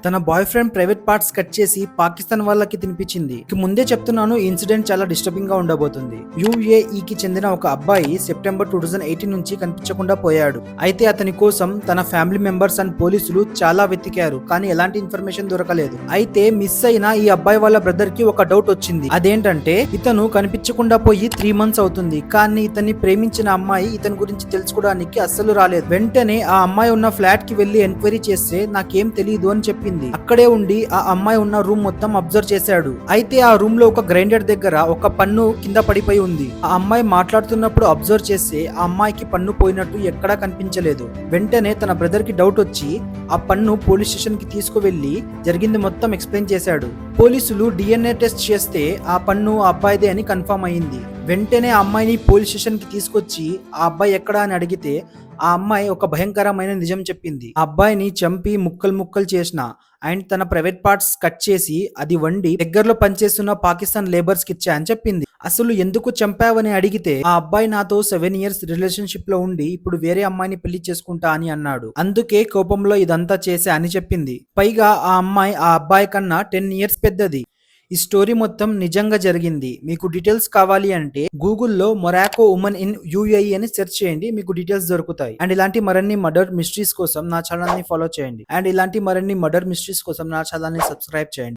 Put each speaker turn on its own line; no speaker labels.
తన boy friend private parts cut చేసి పాకిస్తాన్ వాళ్ళకి తినిపించింది. ముందే చెప్తున్నాను, ఈ ఇన్సిడెంట్ చాలా డిస్టర్బింగ్ గా ఉండబోతుంది. యుఏఈకి చెందిన ఒక అబ్బాయి సెప్టెంబర్ 2018 నుంచి కనిపించకుండా పోయాడు. అయితే అతని కోసం తన ఫ్యామిలీ మెంబర్స్ అండ్ పోలీసులు చాలా వెతికారు, కానీ ఎలాంటి ఇన్ఫర్మేషన్ దొరకలేదు. అయితే మిస్ అయిన ఈ అబ్బాయి వాళ్ళ బ్రదర్ కి ఒక డౌట్ వచ్చింది. అదేంటంటే ఇతను కనిపించకుండా పోయి 3 months అవుతుంది, కానీ ఇతన్ని ప్రేమించిన అమ్మాయి ఇతని గురించి తెలుసుకోవడానికి అస్సలు రాలేదు. వెంటనే ఆ అమ్మాయి ఉన్న ఫ్లాట్ కి వెళ్లి ఎంక్వైరీ చేస్తే నాకేం తెలియదు అని చెప్పింది. అక్కడే ఉండి ఆ అమ్మాయి ఉన్న రూమ్ మొత్తం అబ్జర్వ్ చేశాడు. అయితే ఆ రూమ్ లో ఒక గ్రైండర్ దగ్గర ఒక పన్ను కింద పడిపోయి ఉంది. ఆ అమ్మాయి మాట్లాడుతున్నప్పుడు అబ్జర్వ్ చేస్తే ఆ అమ్మాయికి పన్ను పోయినట్టు ఎక్కడా కనిపించలేదు. వెంటనే తన బ్రదర్ కి డౌట్ వచ్చి ఆ పన్ను పోలీస్ స్టేషన్ కి తీసుకువెళ్లి జరిగింది మొత్తం ఎక్స్ప్లెయిన్ చేశాడు. పోలీసులు DNA టెస్ట్ చేస్తే ఆ పన్ను ఆ అబ్బాయిదే అని కన్ఫర్మ్ అయింది. వెంటనే ఆ అమ్మాయిని పోలీస్ స్టేషన్ కి తీసుకొచ్చి ఆ అబ్బాయి ఎక్కడా అని అడిగితే ఆ అమ్మాయి ఒక భయంకరమైన నిజం చెప్పింది. ఆ అబ్బాయిని చంపి ముక్కలు ముక్కలు చేసిన అండ్ తన ప్రైవేట్ పార్ట్స్ కట్ చేసి అది వండి దగ్గరలో పనిచేస్తున్న పాకిస్తాన్ లేబర్స్ కి ఇచ్చా అని చెప్పింది. అసలు ఎందుకు చంపావని అడిగితే ఆ అబ్బాయి నాతో 7 years రిలేషన్షిప్ లో ఉండి ఇప్పుడు వేరే అమ్మాయిని పెళ్లి చేసుకుంటా అని అన్నాడు. అందుకే కోపంలో ఇదంతా చేశా అని చెప్పింది. పైగా ఆ అమ్మాయి ఆ అబ్బాయి కన్నా 10 years పెద్దది. ఈ స్టోరీ మొత్తం నిజంగా జరిగింది. మీకు డీటెయిల్స్ కావాలి అంటే గూగుల్లో మొరాకో ఉమెన్ ఇన్ యుఏఈ అని సెర్చ్ చేయండి, మీకు డీటెయిల్స్ దొరుకుతాయి. అండ్ ఇలాంటి మరిన్ని మర్డర్ మిస్టరీస్ కోసం నా ఛానల్ ని ఫాలో చేయండి. అండ్ ఇలాంటి మరిన్ని మర్డర్ మిస్టరీస్ కోసం నా ఛానల్ ని సబ్స్క్రైబ్ చేయండి.